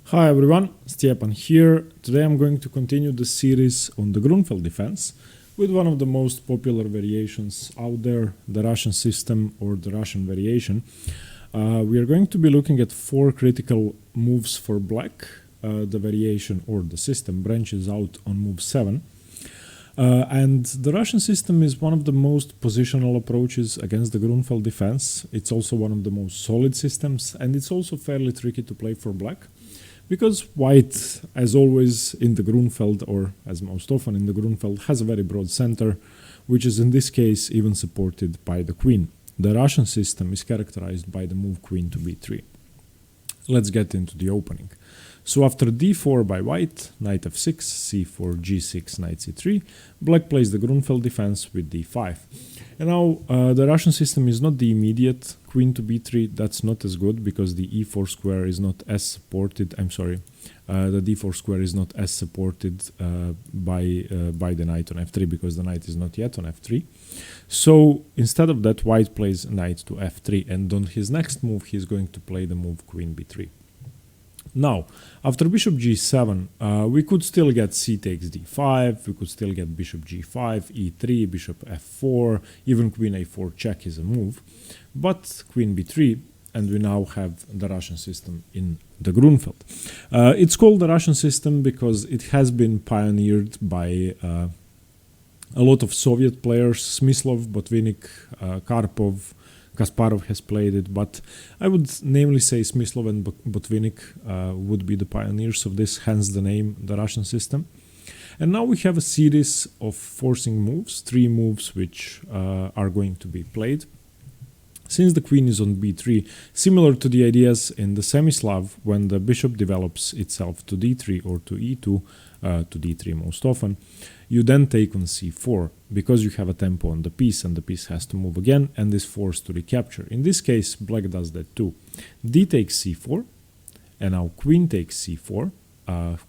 Hi everyone, Stepan here. Today I'm going to continue the series on the Grünfeld Defense with one of the most popular variations out there, the Russian system or the Russian variation. We are going to be looking at 4 critical moves for black. The variation or the system branches out on move 7. And the Russian system is one of the most positional approaches against the Grünfeld Defense. It's also one of the most solid systems, and it's also fairly tricky to play for black. Because white, as always in the Grünfeld, or as most often in the Grünfeld, has a very broad center, which is in this case even supported by the queen. The Russian system is characterized by the move queen to b3. Let's get into the opening. So after d4 by white, knight f6, c4, g6, knight c3, black plays the Grünfeld defense with d5. And now the Russian system is not the immediate queen to b3. That's not as good because the e4 square is not as supported. The d4 square is not as supported by the knight on f3 because the knight is not yet on f3. So instead of that, white plays knight to f3, and on his next move he's going to play the move queen b3. Now, after bishop g7, we could still get c takes d5, we could still get bishop g5, e3, bishop f4, even queen a4 check is a move, but queen b3, and we now have the Russian system in the Grünfeld. It's called the Russian system because it has been pioneered by a lot of Soviet players. Smyslov, Botvinnik, Karpov, Kasparov has played it, but I would namely say Smyslov and Botvinnik would be the pioneers of this, hence the name, the Russian system. And now we have a series of forcing moves, 3 moves which are going to be played. Since the queen is on b3, similar to the ideas in the Semislav, when the bishop develops itself to d3 or to e2, to d3 most often, you then take on c4 because you have a tempo on the piece and the piece has to move again and is forced to recapture. In this case, black does that too. D takes c4, and now queen takes c4.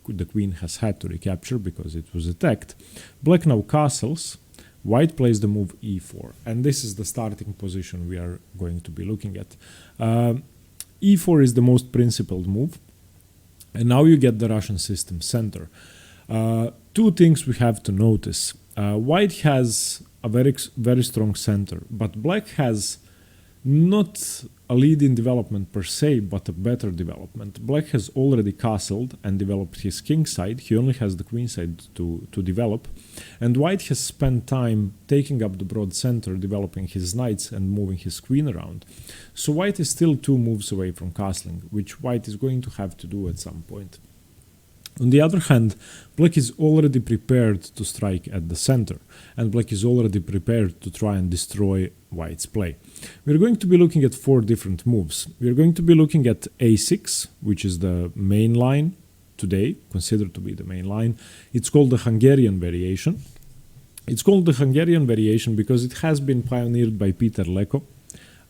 The queen has had to recapture because it was attacked. Black now castles. White plays the move e4, and this is the starting position we are going to be looking at. E4 is the most principled move, and now you get the Russian system center. 2 things we have to notice. White has a very strong center, but black has not a lead in development per se, but a better development. Black has already castled and developed his king side. He only has the queen side to develop. And white has spent time taking up the broad center, developing his knights and moving his queen around. So white is still 2 moves away from castling, which white is going to have to do at some point. On the other hand, black is already prepared to strike at the center, and black is already prepared to try and destroy white's play. We're going to be looking at 4 different moves. We're going to be looking at a6, which is the main line today, considered to be the main line. It's called the Hungarian Variation. It's called the Hungarian Variation because it has been pioneered by Peter Leko,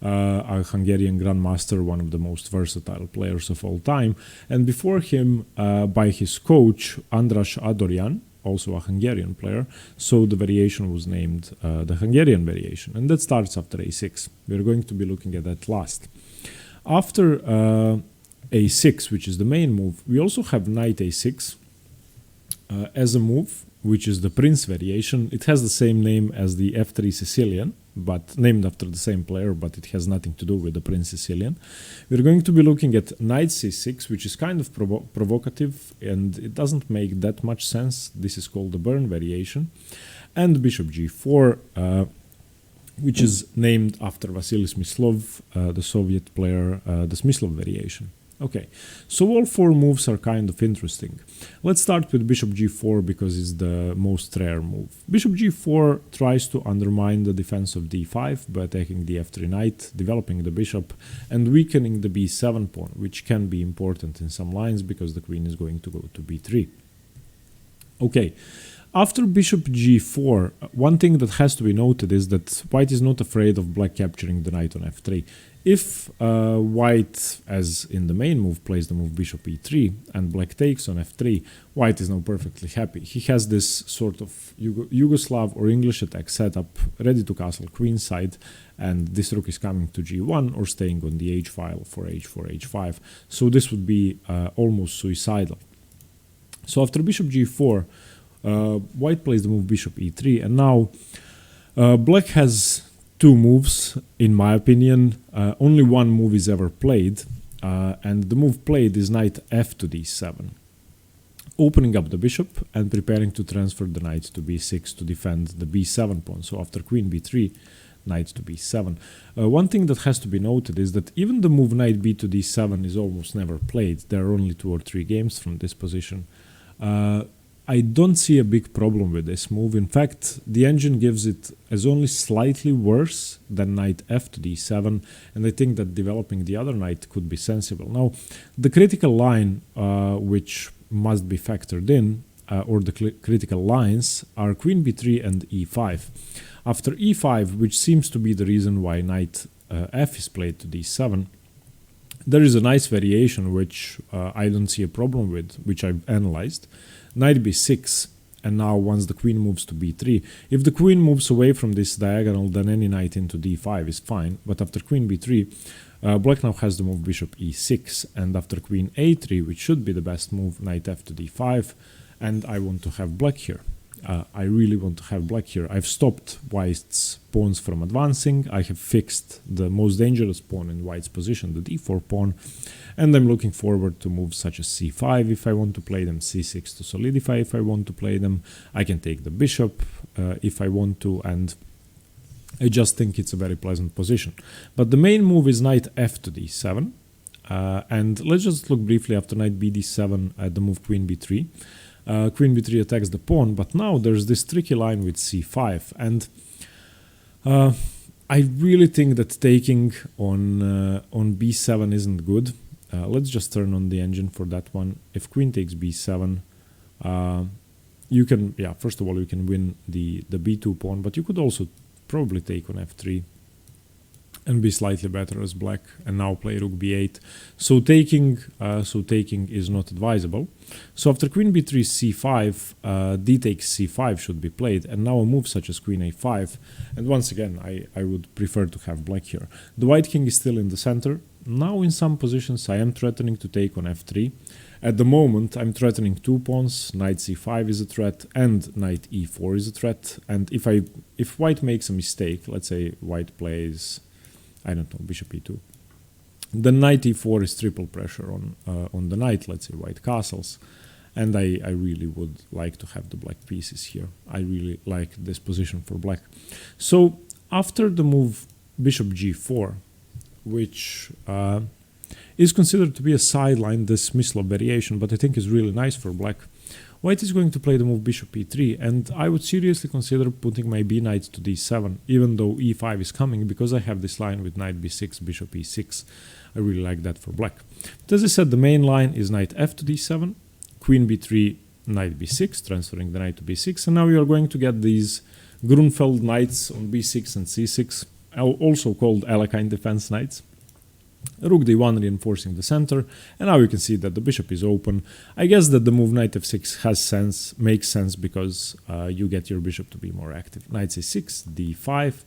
a Hungarian grandmaster, one of the most versatile players of all time, and before him by his coach Andras Adorjan, also a Hungarian player, so the variation was named the Hungarian Variation, and that starts after a6. We're going to be looking at that last. After a6, which is the main move, we also have knight a6 as a move, which is the Prins Variation. It has the same name as the f3 Sicilian, but named after the same player, but it has nothing to do with the Prince Sicilian. We're going to be looking at knight c6, which is kind of provocative, and it doesn't make that much sense. This is called the Byrne Variation. And bishop g4, which is named after Vasily Smyslov, the Soviet player, the Smyslov Variation. Okay, so all 4 moves are kind of interesting. Let's start with bishop g4 because it's the most rare move. Bishop g4 tries to undermine the defense of d5 by attacking the f3 knight, developing the bishop, and weakening the b7 pawn, which can be important in some lines because the queen is going to go to b3. Okay. After bishop g4, one thing that has to be noted is that white is not afraid of black capturing the knight on f3. If white, as in the main move, plays the move bishop e3 and black takes on f3, white is now perfectly happy. He has this sort of Yugoslav or English attack setup ready to castle queenside, and this rook is coming to g1 or staying on the h file for h4, h5. So this would be almost suicidal. So after bishop g4, white plays the move bishop e3, and now black has two moves, in my opinion. Only one move is ever played, and the move played is knight f to d7, opening up the bishop and preparing to transfer the knight to b6 to defend the b7 pawn. So after queen b3, knight to b7. One thing that has to be noted is that even the move knight b to d7 is almost never played. There are only 2 or 3 games from this position. I don't see a big problem with this move. In fact, the engine gives it as only slightly worse than knight f to d7, and I think that developing the other knight could be sensible. Now, the critical line which must be factored in, or the critical lines, are queen b3 and e5. After e5, which seems to be the reason why knight f is played to d7, there is a nice variation which I don't see a problem with, which I've analyzed. Knight b6, and now once the queen moves to b3, if the queen moves away from this diagonal, then any knight into d5 is fine. But after queen b3, black now has the move bishop e6, and after queen a3, which should be the best move, knight f to d5, and I want to have black here. I really want to have black here. I've stopped white's pawns from advancing. I have fixed the most dangerous pawn in white's position, the d4 pawn, and I'm looking forward to moves such as c5 if I want to play them, c6 to solidify if I want to play them. I can take the bishop if I want to, and I just think it's a very pleasant position. But the main move is knight f to d7, and let's just look briefly after knight b d7 at the move queen b3. Queen b3 attacks the pawn, but now there's this tricky line with c5, and I really think that taking on b7 isn't good. Let's just turn on the engine for that one. If queen takes b7, you can, first of all, you can win the b2 pawn, but you could also probably take on f3 and be slightly better as black, and now play rook b8. So taking is not advisable. So after queen b3 c5, d takes c5 should be played, and now a move such as queen a5. And once again, I would prefer to have black here. The white king is still in the center. Now in some positions I am threatening to take on f3. At the moment I'm threatening 2 pawns, knight c5 is a threat, and knight e4 is a threat. And if white makes a mistake, let's say white plays, I don't know, bishop e2, the knight e4 is triple pressure on the knight. Let's say white castles, and I really would like to have the black pieces here. I really like this position for black. So after the move bishop g4, which is considered to be a sideline, this Smyslov variation, but I think is really nice for black, white is going to play the move bishop e3, and I would seriously consider putting my b knight to d7, even though e5 is coming, because I have this line with knight b6, bishop e6. I really like that for black. But as I said, the main line is knight f to d7, queen b3, knight b6, transferring the knight to b6, and now we are going to get these Grünfeld knights on b6 and c6, also called Hungarian Defense knights. Rook d1 reinforcing the center, and now you can see that the bishop is open. I guess that the move knight f6 makes sense because you get your bishop to be more active. Knight c6, d5,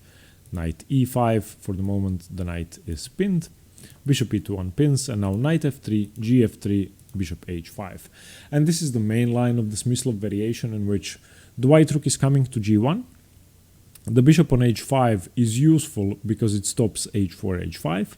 knight e5. For the moment the knight is pinned. Bishop e2 unpins, and now knight f3, gf3, bishop h5. And this is the main line of the Smyslov variation, in which the white rook is coming to g1. The bishop on h5 is useful because it stops h4, h5.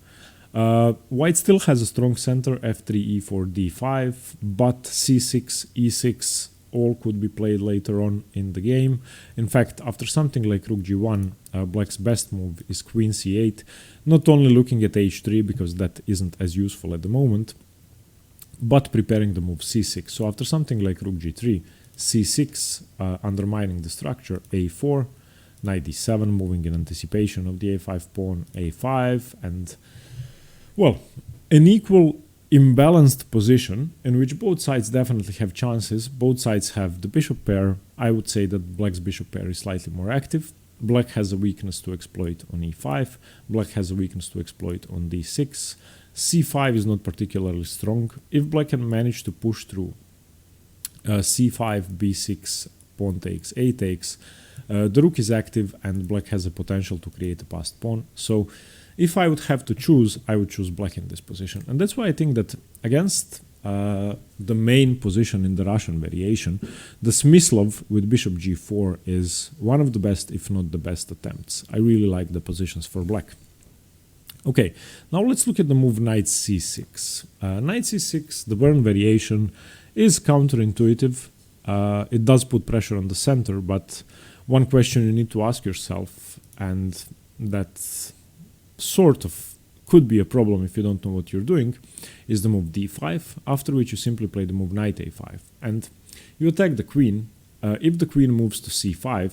White still has a strong center, f3, e4, d5, but c6, e6 all could be played later on in the game. In fact, after something like rook g1, black's best move is queen c8, not only looking at h3 because that isn't as useful at the moment, but preparing the move c6. So after something like rook g3, c6, undermining the structure, a4, knight d7, moving in anticipation of the a5 pawn, a5, and well, an equal imbalanced position in which both sides definitely have chances. Both sides have the bishop pair. I would say that black's bishop pair is slightly more active. black has a weakness to exploit on e5, black has a weakness to exploit on d6, c5 is not particularly strong. If black can manage to push through c5, b6, pawn takes, a takes, the rook is active and black has a potential to create a passed pawn. So if I would have to choose, I would choose black in this position. And that's why I think that against the main position in the Russian variation, the Smyslov with bishop g4 is one of the best, if not the best attempts. I really like the positions for black. Okay, now let's look at the move knight c6. Knight c6, the Byrne variation, is counterintuitive. It does put pressure on the center, but one question you need to ask yourself, and that sort of could be a problem if you don't know what you're doing, is the move d5, after which you simply play the move knight a5. And you attack the queen. If the queen moves to c5,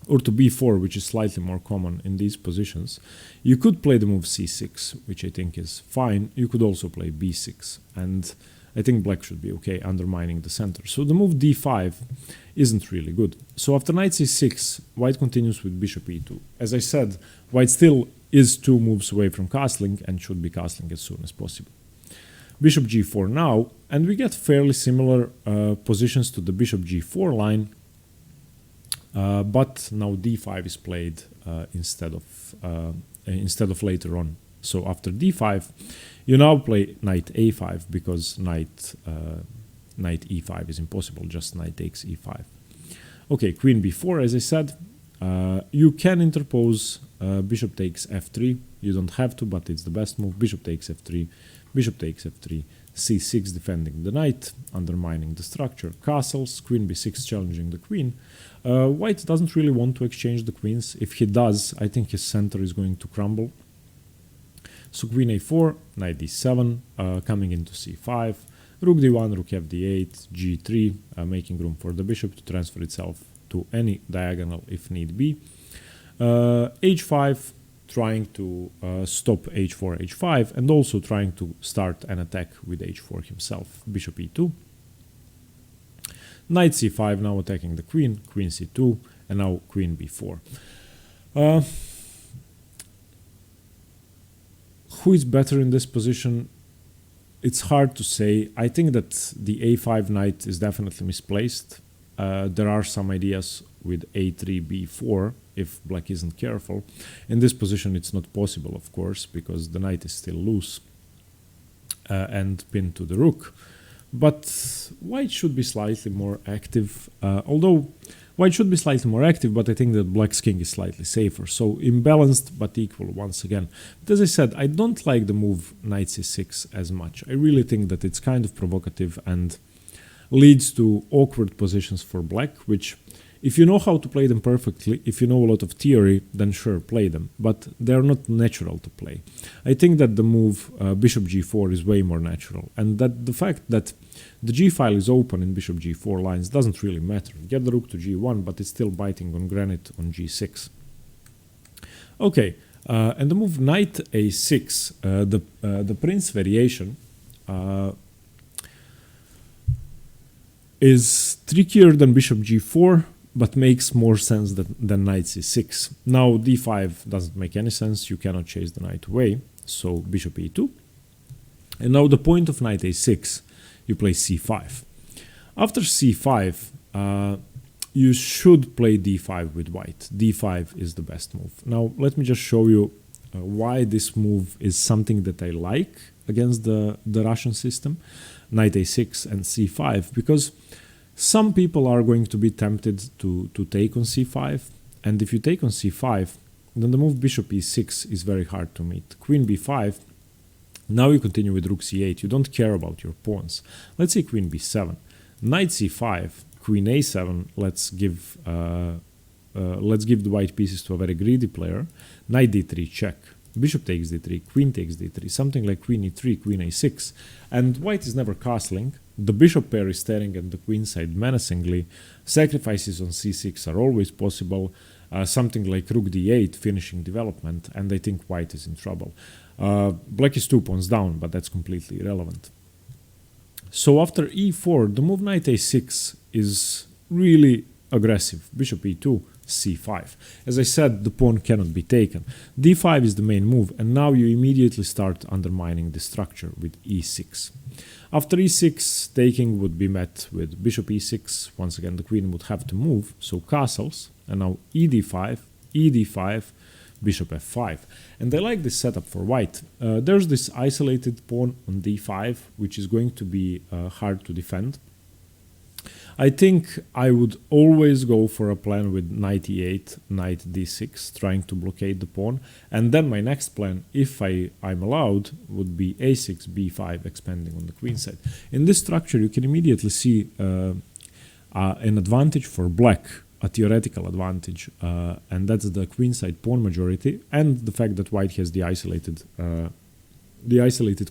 or to b4, which is slightly more common in these positions, you could play the move c6, which I think is fine. You could also play b6, and I think black should be okay, undermining the center. So the move d5 isn't really good. So after knight c6, white continues with bishop e2. As I said, white still is 2 moves away from castling and should be castling as soon as possible. Bishop g4 now, and we get fairly similar positions to the bishop g4 line, but now d5 is played instead of later on. So after d5, you now play knight a5 because knight e5 is impossible, just knight takes e5. Okay, queen b4, as I said, you can interpose bishop takes f3. You don't have to, but it's the best move. Bishop takes f3, bishop takes f3, c6 defending the knight, undermining the structure, castles, queen b6 challenging the queen. White doesn't really want to exchange the queens. If he does, I think his center is going to crumble. So queen a4, knight d7, coming into c5, rook d1, rook fd8, g3, making room for the bishop to transfer itself to any diagonal if need be. h5, trying to stop h4, h5, and also trying to start an attack with h4 himself. Bishop e2. Knight c5, now attacking the queen, queen c2, and now queen b4. Who is better in this position? It's hard to say. I think that the a5 knight is definitely misplaced. There are some ideas with a3, b4 if black isn't careful. In this position it's not possible, of course, because the knight is still loose and pinned to the rook. But white should be slightly more active, although white should be slightly more active, but I think that black's king is slightly safer. So imbalanced but equal once again. But as I said, I don't like the move knight c6 as much. I really think that it's kind of provocative and leads to awkward positions for black, which, if you know how to play them perfectly, if you know a lot of theory, then sure, play them. But they're not natural to play. I think that the move bishop g4 is way more natural. And that the fact that the g-file is open in bishop g4 lines doesn't really matter. Get the rook to g1, but it's still biting on granite on g6. Okay, and the move knight a6, the Prins Variation, is trickier than bishop g4, but makes more sense than knight c6. Now d5 doesn't make any sense, you cannot chase the knight away, so bishop e2. And now the point of knight a6, you play c5. After c5, you should play d5 with white. d5 is the best move. Now let me just show you why this move is something that I like against the Russian system, knight a6 and c5, because some people are going to be tempted to take on c5, and if you take on c5, then the move bishop e6 is very hard to meet. Queen b5, now you continue with rook c8, you don't care about your pawns. Let's say queen b7, knight c5, queen a7, let's give the white pieces to a very greedy player, knight d3 check, bishop takes d3, queen takes d3, something like queen e3, queen a6, and white is never castling. The bishop pair is staring at the queen side menacingly. Sacrifices on c6 are always possible. Something like rook d8 finishing development, and I think white is in trouble. Black is 2 pawns down, but that's completely irrelevant. So after e4, the move knight a6 is really aggressive. Bishop e2, c5. As I said, the pawn cannot be taken. d5 is the main move, and now you immediately start undermining the structure with e6. After e6, taking would be met with bishop e6. Once again, the queen would have to move, so castles, and now e d5, bishop f5. And I like this setup for white. There's this isolated pawn on d5, which is going to be hard to defend. I think I would always go for a plan with knight e8, knight d6, trying to blockade the pawn. And then my next plan, if I'm allowed, would be a6, b5, expanding on the queen side. In this structure, you can immediately see an advantage for black, a theoretical advantage, and that's the queenside pawn majority, and the fact that white has the isolated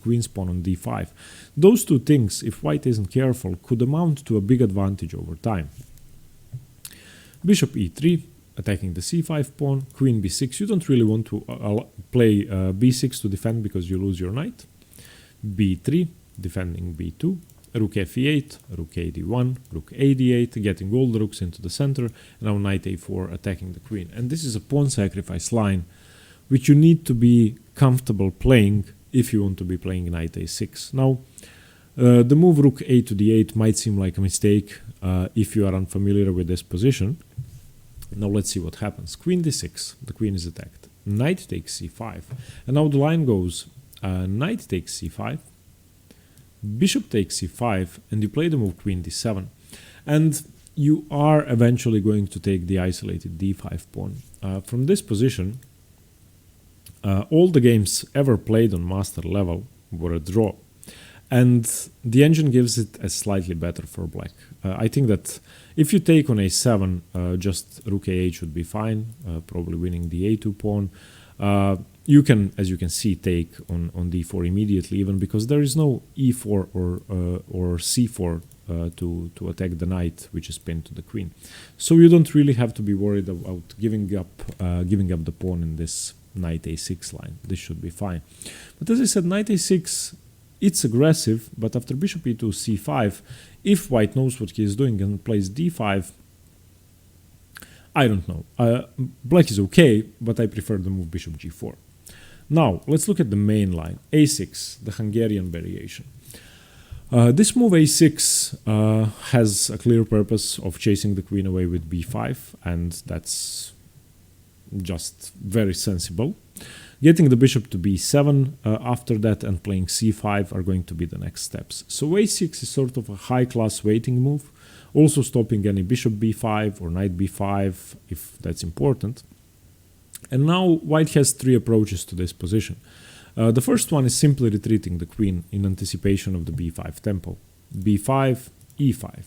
queen's pawn on d5. Those two things, if white isn't careful, could amount to a big advantage over time. Bishop e3, attacking the c5 pawn, queen b6. You don't really want to play b6 to defend because you lose your knight. b3, defending b2. Rook f8, rook a d1, rook a d8, getting all the rooks into the center, and now knight a4, attacking the queen. And this is a pawn sacrifice line which you need to be comfortable playing if you want to be playing knight a6. Now, the move rook a to d8 might seem like a mistake if you are unfamiliar with this position. Now let's see what happens. Queen d6, the queen is attacked. Knight takes c5, and now the line goes knight takes c5, bishop takes c5, and you play the move queen d7. And you are eventually going to take the isolated d5 pawn. From this position, all the games ever played on master level were a draw. And the engine gives it as slightly better for black. I think that if you take on a7, just rook a8 should be fine, probably winning the a2 pawn. You can, as you can see, take on d4 immediately, even because there is no e4 or c4 to attack the knight, which is pinned to the queen. So you don't really have to be worried about giving up the pawn in this knight a6 line. This should be fine. But as I said, knight a6, it's aggressive, but after bishop e2, c5, if white knows what he is doing and plays d5, I don't know. Black is okay, but I prefer the move bishop g4. Now, let's look at the main line, a6, the Hungarian variation. This move a6 has a clear purpose of chasing the queen away with b5, and that's just very sensible. Getting the bishop to b7 after that and playing c5 are going to be the next steps. So a6 is sort of a high-class waiting move, also stopping any bishop b5 or knight b5 if that's important. And now white has three approaches to this position. The first one is simply retreating the queen in anticipation of the b5 tempo. b5, e5.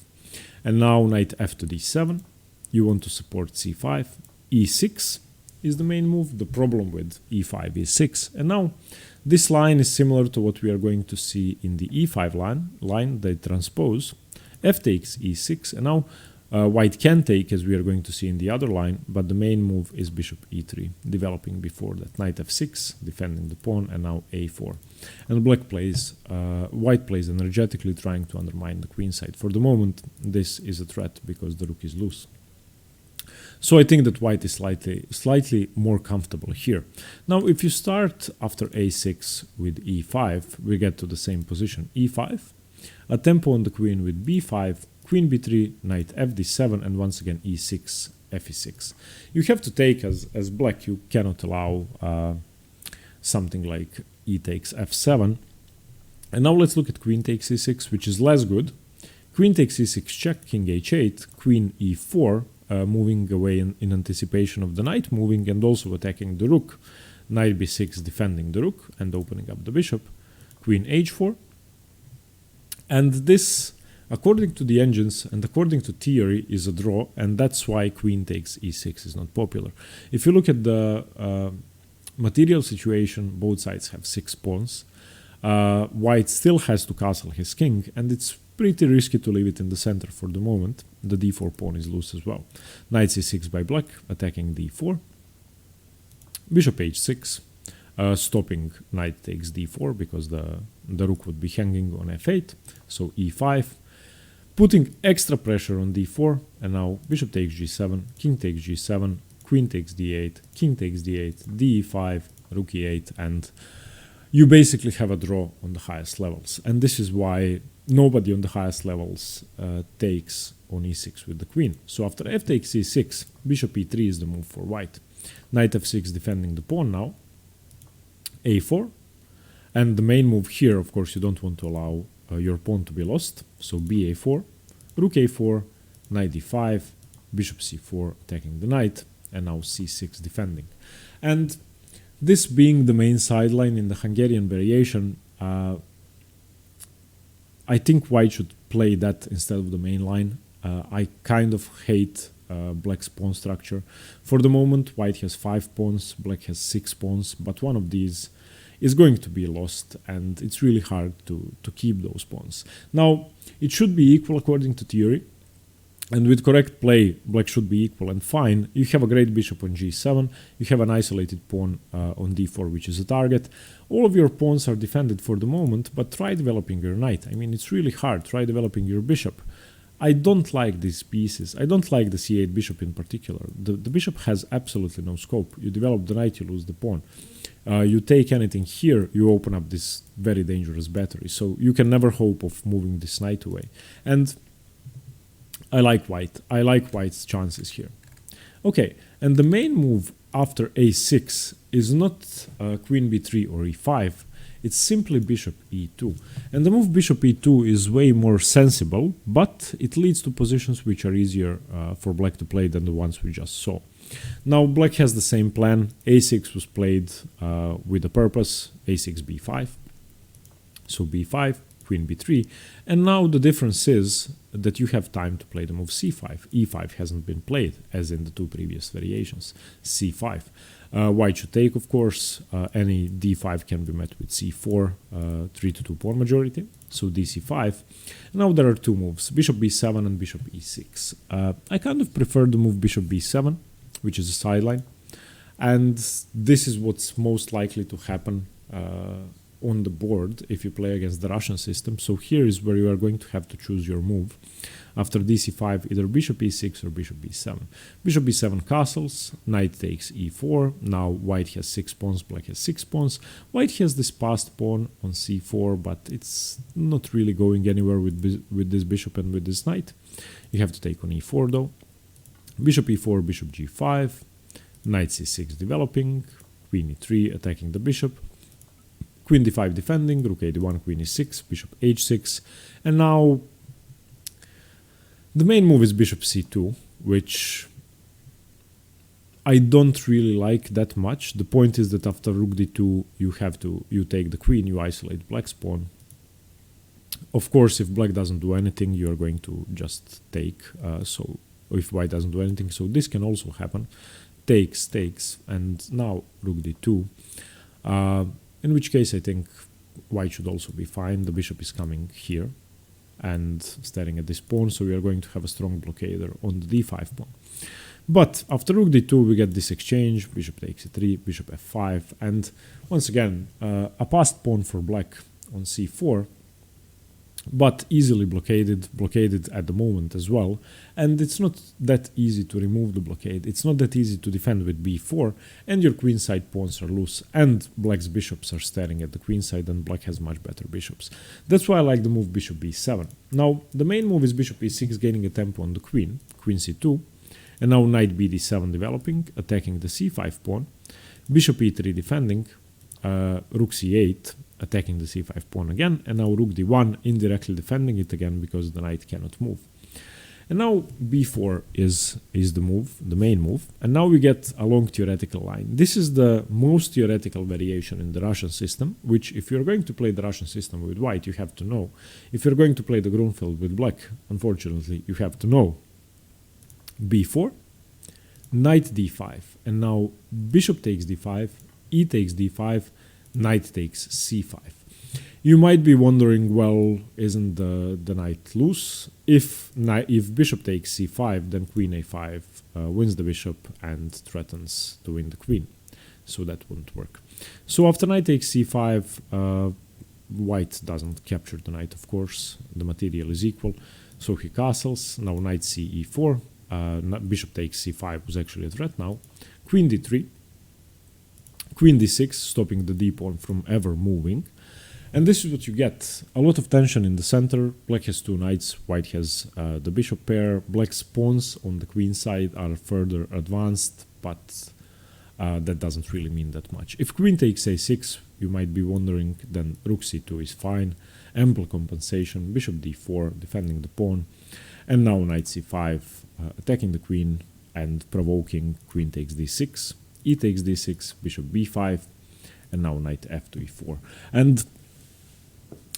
And now knight f to d7. You want to support c5. e6 is the main move. The problem with e5 is 6. And now this line is similar to what we are going to see in the e5 line, they transpose. F takes e6, and now white can take, as we are going to see in the other line, but the main move is bishop e3, developing before that. Knight f6, defending the pawn, and now a4. And white plays energetically, trying to undermine the queen side. For the moment, this is a threat because the rook is loose. So I think that white is slightly more comfortable here. Now, if you start after a6 with e5, we get to the same position. e5, a tempo on the queen with b5, queen b3, knight f d7, and once again e6, f e6. You have to take, as black, you cannot allow something like e takes f7. And now let's look at queen takes e6, which is less good. Queen takes e6 check, king h8, queen e4, moving away in anticipation of the knight moving and also attacking the rook. Knight b6 defending the rook and opening up the bishop. Queen h4. And this, according to the engines and according to theory, is a draw, and that's why queen takes e6 is not popular. If you look at the material situation, both sides have 6 pawns. White still has to castle his king, and it's pretty risky to leave it in the center for the moment. The d4 pawn is loose as well. Knight c6 by black, attacking d4. Bishop h6, stopping knight takes d4 because the rook would be hanging on f8. So e5. putting extra pressure on d4, and now bishop takes g7, king takes g7, queen takes d8, king takes d8, d5, rook e8, and you basically have a draw on the highest levels. And this is why nobody on the highest levels takes on e6 with the queen. So after f takes e6, bishop e3 is the move for white. Knight f6 defending the pawn now, a4, and the main move here, of course, you don't want to allow your pawn to be lost, so ba4, rook a4, knight d5, bishop c4 attacking the knight, and now c6 defending. And this being the main sideline in the Hungarian variation, I think white should play that instead of the main line. I kind of hate black's pawn structure. For the moment, white has 5 pawns, black has 6 pawns, but one of these is going to be lost, and it's really hard to keep those pawns. Now, it should be equal according to theory, and with correct play, black should be equal and fine. You have a great bishop on g7, you have an isolated pawn on d4, which is a target. All of your pawns are defended for the moment, but try developing your knight. I mean, it's really hard. Try developing your bishop. I don't like these pieces. I don't like the c8 bishop in particular. The bishop has absolutely no scope. You develop the knight, you lose the pawn. You take anything here, you open up this very dangerous battery. So you can never hope of moving this knight away. And I like white. I like white's chances here. Okay, and the main move after a6 is not queen b3 or e5. It's simply bishop e2. And the move bishop e2 is way more sensible, but it leads to positions which are easier for black to play than the ones we just saw. Now black has the same plan. a6 was played with a purpose, a6 b5. So b5, queen b3. And now the difference is that you have time to play the move c5. e5 hasn't been played, as in the two previous variations. c5. White should take, of course. Any d5 can be met with c4, 3-2 pawn majority. So dc5. Now there are two moves, bishop b7 and bishop e6. I kind of prefer the move bishop b7, which is a sideline. And this is what's most likely to happen on the board if you play against the Russian system. So here is where you are going to have to choose your move. After dc5, either bishop e6 or bishop b7. Bishop b7 castles, knight takes e4. Now white has 6 pawns, black has 6 pawns. White has this passed pawn on c4, but it's not really going anywhere with this bishop and with this knight. You have to take on e4 though. Bishop e4, bishop g5, knight c6 developing, queen e3 attacking the bishop, queen d5 defending, rook a1, queen e6, bishop h6, and now the main move is bishop c2, which I don't really like that much. The point is that after rook d2, you take the queen, you isolate black's pawn. Of course, if black doesn't do anything, you are going to just take. So if white doesn't do anything, so this can also happen. Takes, and now rook d2. In which case, I think white should also be fine. The bishop is coming here and staring at this pawn, so we are going to have a strong blockader on the d5 pawn. But after rook d2, we get this exchange, bishop takes e3, bishop f5, and once again, a passed pawn for black on c4, but easily blockaded at the moment as well. And it's not that easy to remove the blockade. It's not that easy to defend with b4, and your queenside pawns are loose, and black's bishops are staring at the queenside, and black has much better bishops. That's why I like the move bishop b7. Now, the main move is bishop e6, gaining a tempo on the queen, queen c2, and now knight bd7 developing, attacking the c5 pawn, bishop e3 defending, rook c8, attacking the c5 pawn again, and now rook d1 indirectly defending it again because the knight cannot move. And now b4 is the move, the main move, and now we get a long theoretical line. This is the most theoretical variation in the Russian system, which if you're going to play the Russian system with white, you have to know. If you're going to play the Grünfeld with black, unfortunately, you have to know b4, knight d5, and now bishop takes d5, e takes d5, knight takes c5. You might be wondering, well, isn't the knight loose? If bishop takes c5, then queen a5 wins the bishop and threatens to win the queen. So that wouldn't work. So after knight takes c5, white doesn't capture the knight, of course. The material is equal. So he castles. Now knight c e4. Bishop takes c5 was actually a threat now. Queen d3. Queen d6, stopping the d pawn from ever moving. And this is what you get. A lot of tension in the center. Black has two knights, white has the bishop pair. Black's pawns on the queen side are further advanced, but that doesn't really mean that much. If queen takes a6, you might be wondering, then rook c2 is fine. Ample compensation, bishop d4, defending the pawn. And now knight c5, attacking the queen and provoking queen takes d6. E takes d6, bishop b5, and now knight f2 e4. And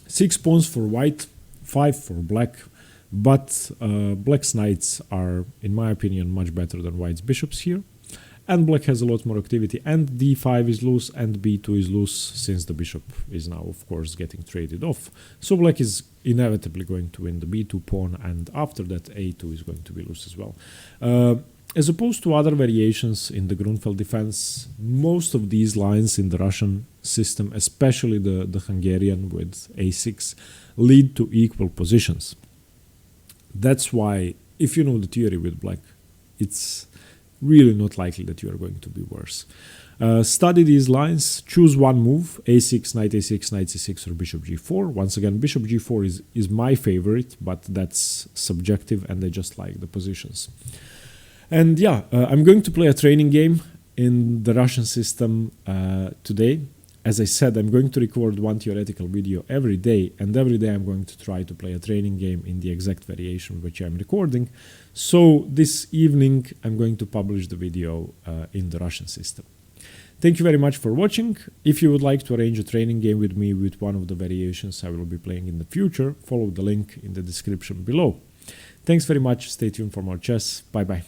6 pawns for white, 5 for black, but black's knights are, in my opinion, much better than white's bishops here. And black has a lot more activity, and d5 is loose and b2 is loose, since the bishop is now, of course, getting traded off. So black is inevitably going to win the b2 pawn, and after that a2 is going to be loose as well. As opposed to other variations in the Grünfeld defense, most of these lines in the Russian system, especially the Hungarian with a6, lead to equal positions. That's why, if you know the theory with black, it's really not likely that you are going to be worse. Study these lines, choose one move, a6, knight c6, or bishop g4. Once again, bishop g4 is my favorite, but that's subjective and I just like the positions. And yeah, I'm going to play a training game in the Russian system today. As I said, I'm going to record one theoretical video every day, and every day I'm going to try to play a training game in the exact variation which I'm recording. So this evening I'm going to publish the video in the Russian system. Thank you very much for watching. If you would like to arrange a training game with me with one of the variations I will be playing in the future, follow the link in the description below. Thanks very much. Stay tuned for more chess. Bye bye.